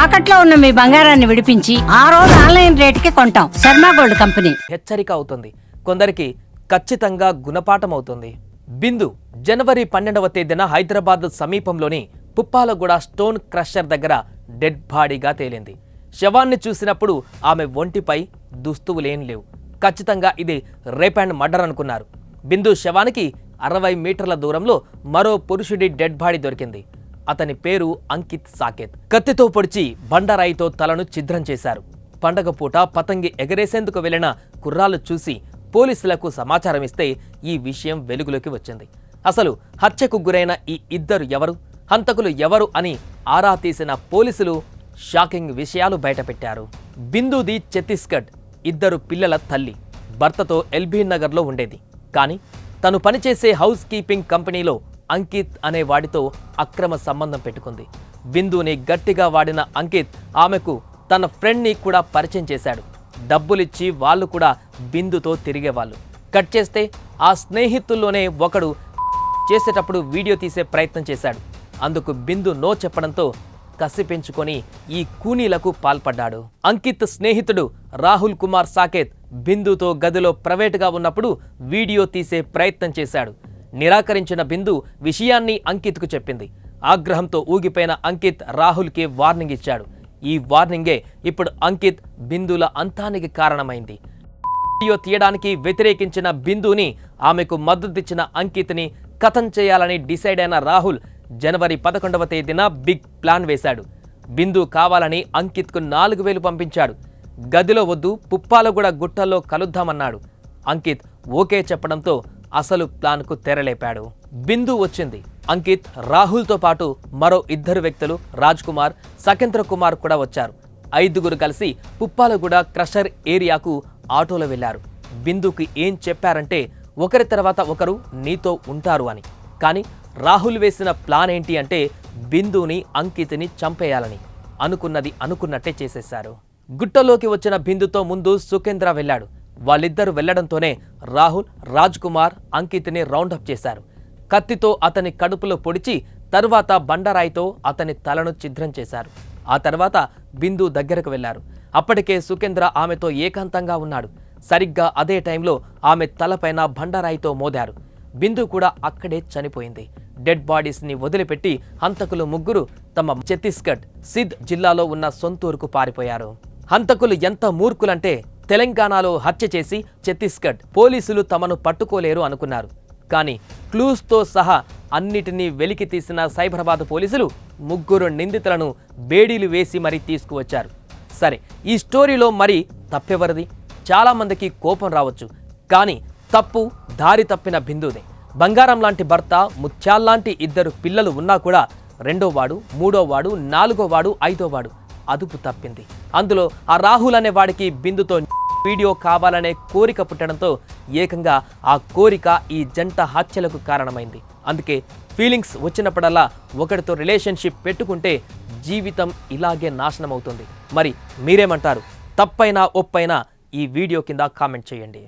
తాకట్లో ఉన్న మీ బంగారాన్ని విడిపించి ఆ రోజు ఆన్లైన్ రేటుకి కొంటాం. Sharma gold company. హెచ్చరిక అవుతుంది, కొందరికి ఖచ్చితంగా గుణపాఠం అవుతుంది. బిందు జనవరి 12వ తేదీన హైదరాబాద్ సమీపంలోని పుప్పాలగూడ స్టోన్ క్రషర్ దగ్గర డెడ్ బాడీగా తేలింది. శవాన్ని చూసినప్పుడు ఆమె ఒంటిపై దుస్తువులేం లేవు. ఖచ్చితంగా ఇది రేప్ అండ్ మర్డర్ అనుకున్నారు. బిందు శవానికి 60 మీటర్ల దూరంలో మరో పురుషుడి డెడ్ బాడీ దొరికింది. అతని పేరు అంకిత్ సాకేత్. కత్తితో పొడిచి బండరాయితో తలను ఛిద్రం చేశారు. పండగ పూట పతంగి ఎగరేసేందుకు వెళ్లిన కుర్రాళ్ళు చూసి పోలీసులకు సమాచారం ఇస్తే ఈ విషయం వెలుగులోకి వచ్చింది. అసలు హత్యకు గురైన ఈ ఇద్దరు ఎవరు, హంతకులు ఎవరు అని ఆరా తీసిన పోలీసులు షాకింగ్ విషయాలు బయటపెట్టారు. బిందుది ఛత్తీస్గఢ్, ఇద్దరు పిల్లల తల్లి. భర్తతో ఎల్బీ నగర్లో ఉండేది. కానీ తను పనిచేసే హౌస్ కీపింగ్ కంపెనీలో అంకిత్ అనే వాడితో అక్రమ సంబంధం పెట్టుకుంది. బిందుని గట్టిగా వాడిన అంకిత్ ఆమెకు తన ఫ్రెండ్ని కూడా పరిచయం చేశాడు. డబ్బులిచ్చి వాళ్ళు కూడా బిందుతో తిరిగేవాళ్ళు. కట్ చేస్తే ఆ స్నేహితుల్లోనే ఒకడు చేసేటప్పుడు వీడియో తీసే ప్రయత్నం చేశాడు. అందుకు బిందు నో చెప్పడంతో కసి పెంచుకొని ఈ కూనీలకు పాల్పడ్డాడు. అంకిత్ స్నేహితుడు రాహుల్ కుమార్ సాకేత్ బిందుతో గదిలో ప్రైవేటుగా ఉన్నప్పుడు వీడియో తీసే ప్రయత్నం చేశాడు. నిరాకరించిన బిందు విషయాన్ని అంకిత్కు చెప్పింది. ఆగ్రహంతో ఊగిపోయిన అంకిత్ రాహుల్కి వార్నింగ్ ఇచ్చాడు. ఈ వార్నింగే ఇప్పుడు అంకిత్ బిందుల అంతానికి కారణమైంది. వీడియో తీయడానికి వ్యతిరేకించిన బిందుని, ఆమెకు మద్దతిచ్చిన అంకిత్ని కథం చేయాలని డిసైడ్ అయిన రాహుల్ జనవరి 11వ తేదీన బిగ్ ప్లాన్ వేశాడు. బిందు కావాలని అంకిత్కు 4000 పంపించాడు. గదిలో వద్దు, పుప్పాలగూడ గుట్టల్లో కలుద్దామన్నాడు. అంకిత్ ఓకే చెప్పడంతో అసలు ప్లాన్కు తెరలేపాడు. బిందు వచ్చింది. అంకిత్, రాహుల్తో పాటు మరో 2 వ్యక్తులు రాజ్ కుమార్, సకేంద్ర కుమార్ కూడా వచ్చారు. 5గురు కలిసి పుప్పాలగూడ క్రషర్ ఏరియాకు ఆటోలో వెళ్లారు. బిందుకి ఏం చెప్పారంటే ఒకరి తర్వాత ఒకరు నీతో ఉంటారు అని. కానీ రాహుల్ వేసిన ప్లాన్ ఏంటి అంటే బిందుని, అంకిత్ని చంపేయాలని. అనుకున్నది అనుకున్నట్టే చేసేశారు. గుట్టలోకి వచ్చిన బిందుతో ముందు సుకేంద్ర వెళ్లాడు. వాళ్ళిద్దరూ వెళ్లడంతోనే రాహుల్, రాజ్ కుమార్ అంకిత్ని రౌండప్ చేశారు. కత్తితో అతని కడుపులో పొడిచి తరువాత బండరాయితో అతని తలను ఛిద్రం చేశారు. ఆ తర్వాత బిందు దగ్గరకు వెళ్లారు. అప్పటికే సుకేంద్ర ఆమెతో ఏకాంతంగా ఉన్నాడు. సరిగ్గా అదే టైంలో ఆమె తలపైన బండరాయితో మోదారు. బిందు కూడా అక్కడే చనిపోయింది. డెడ్ బాడీస్ని వదిలిపెట్టి హంతకులు 3 తమ ఛత్తీస్గఢ్ సిద్ జిల్లాలో ఉన్న సొంతూరుకు పారిపోయారు. హంతకులు ఎంత మూర్ఖులంటే తెలంగాణలో హత్య చేసి ఛత్తీస్గఢ్ పోలీసులు తమను పట్టుకోలేరు అనుకున్నారు. కానీ క్లూస్తో సహా అన్నిటినీ వెలికి తీసిన సైబరాబాద్ పోలీసులు 3 నిందితులను బేడీలు వేసి మరీ తీసుకువచ్చారు. సరే, ఈ స్టోరీలో మరి తప్పెవరిది? చాలామందికి కోపం రావచ్చు, కానీ తప్పు దారి తప్పిన బిందుదే. బంగారం లాంటి భర్త, ముత్యాల్లాంటి 2 పిల్లలు ఉన్నా కూడా 2వవాడు, 3వవాడు, 4వవాడు, 5వవాడు అదుపు తప్పింది. అందులో ఆ రాహుల్ అనే వాడికి బిందుతో వీడియో కావాలనే కోరిక పుట్టడంతో ఏకంగా ఆ కోరిక ఈ జంట హత్యలకు కారణమైంది. అందుకే ఫీలింగ్స్ వచ్చినప్పుడల్లా ఒకరితో రిలేషన్షిప్ పెట్టుకుంటే జీవితం ఇలాగే నాశనం అవుతుంది. మరి మీరేమంటారు? తప్పైనా ఒప్పైనా ఈ వీడియో కింద కామెంట్ చేయండి.